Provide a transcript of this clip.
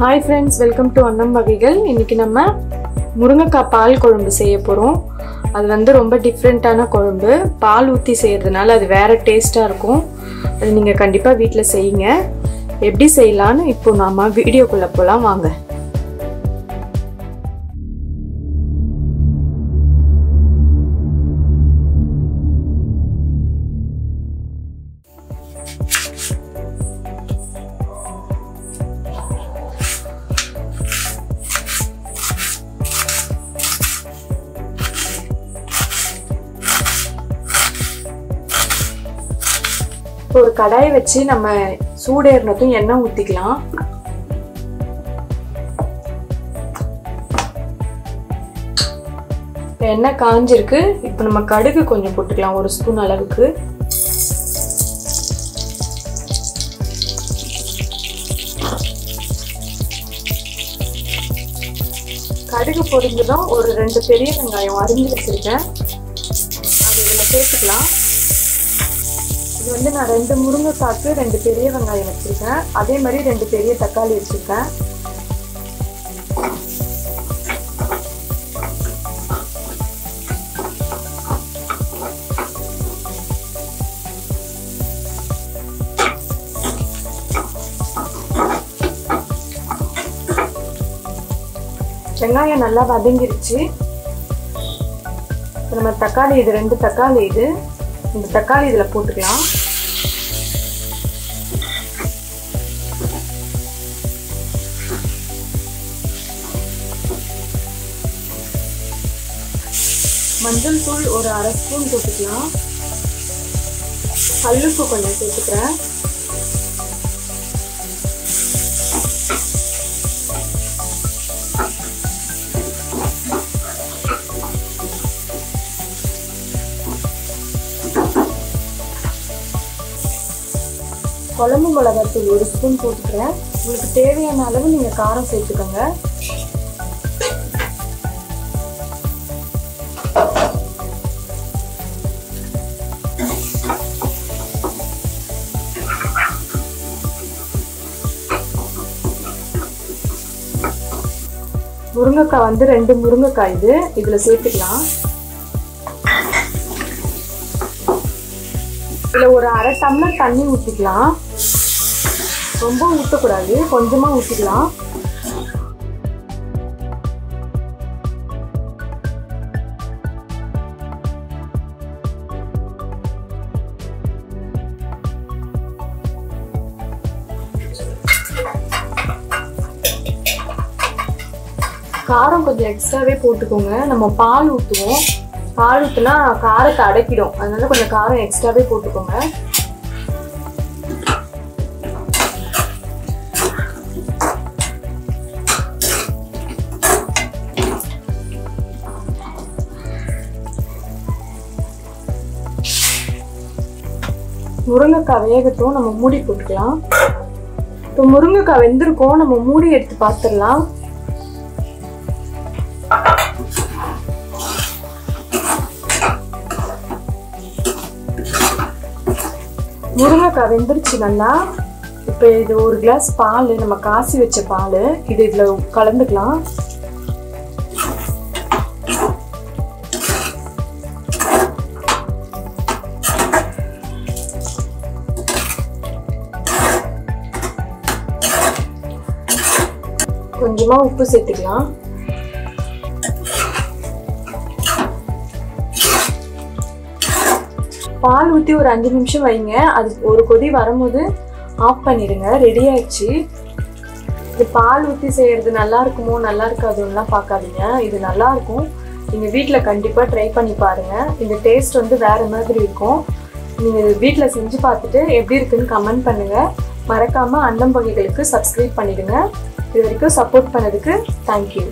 Hi friends, welcome to Annam Vagaigal. இன்னைக்கு நம்ம முருங்கைக்காய் பால் குழம்பு செய்ய போறோம். அது வந்து ரொம்ப டிஃபரண்டான குழம்பு. பால் ஊத்தி செய்யிறதுனால அது வேற டேஸ்டா இருக்கும். அது நீங்க கண்டிப்பா வீட்ல செய்யுங்க. எப்படி செய்யலாம்னு இப்போ நாம வீடியோக்குள்ள போலாம் வாங்க. ஒரு கடாயை வச்சு நம்ம சூடேறினதும் எண்ணெய் ஊத்திக்கலாம். எண்ணெய் காஞ்சிருக்கு. இப்போ நம்ம கடுகு கொஞ்சம் போட்டுக்கலாம், ஒரு ஸ்பூன் அளவுக்கு. கடுகு பொரிஞ்சதும் ஒரு 2 பெரிய வெங்காயம் அரிஞ்சு வச்சிருக்கேன், அது இதில் சேர்த்துக்கலாம். இது வந்து நான் 2 முருங்கைக்காய்க்கு 2 பெரிய வெங்காயம் வச்சிருக்கேன். அதே மாதிரி 2 பெரிய தக்காளி வச்சிருக்கேன். வெங்காயம் நல்லா வதங்கிருச்சு. நம்ம தக்காளி, இது 2 தக்காளி, இந்த தக்காளி இதில் போட்டுக்கலாம். மஞ்சள் தூள் ஒரு 1/2 ஸ்பூன் போட்டுக்கலாம். கல்லுப்பு கொஞ்சம் சேர்த்துக்கிறேன். குழம்பு மிளகாத்தூள் 1 ஸ்பூன் போட்டுக்கிறேன். உங்களுக்கு தேவையான அளவு நீங்க காரம் சேர்த்துக்கோங்க. முருங்கைக்காய் வந்து 2 முருங்கைக்காய் இதுல சேர்த்துக்கலாம். இதுல ஒரு 1/2 டம்ளர் தண்ணி ஊற்றிக்கலாம். ரொம்ப ஊற்றக்கூடாது, கொஞ்சமா ஊற்றிக்கலாம். காரம் கொஞ்சம் எக்ஸ்ட்ராவே போட்டுக்கோங்க. நம்ம பால் ஊற்றுவோம், பால் ஊற்றுனா காரத்தை அடக்கிடும், அதனால கொஞ்சம் காரம் எக்ஸ்ட்ராவே போட்டுக்கோங்க. முருங்கைக்காய் வேகட்டும், நம்ம மூடி போட்டுக்கலாம். இப்போ முருங்கைக்காய் வெந்திருக்கும், நம்ம மூடி எடுத்து பார்த்துடலாம். முருங்கைக்காய் வெந்துருச்சு நல்லா. இப்போ இது 1 கிளாஸ் பால், நம்ம காசி வச்ச பால், இது இதில் கலந்துக்கலாம். கொஞ்சமா உப்பு சேர்த்துக்கலாம். பால் ஊற்றி ஒரு 5 நிமிஷம் வைங்க. அது ஒரு கொதி வரும்போது ஆஃப் பண்ணிடுங்க. ரெடி ஆயிடுச்சு. இது பால் ஊற்றி செய்யறது நல்லா இருக்குமோ நல்லா இருக்காதுன்னெலாம் பார்க்காதீங்க, இது நல்லா இருக்கும். நீங்கள் வீட்டில் கண்டிப்பாக ட்ரை பண்ணி பாருங்க. இந்த டேஸ்ட் வந்து வேற மாதிரி இருக்கும். நீங்கள் வீட்டில் செஞ்சு பார்த்துட்டு எப்படி இருக்குன்னு கமெண்ட் பண்ணுங்க. மறக்காம அன்னம் வகைகளுக்கு சப்ஸ்கிரைப் பண்ணிடுங்க. இது வரைக்கும் சப்போர்ட் பண்ணதுக்கு தேங்க்யூ.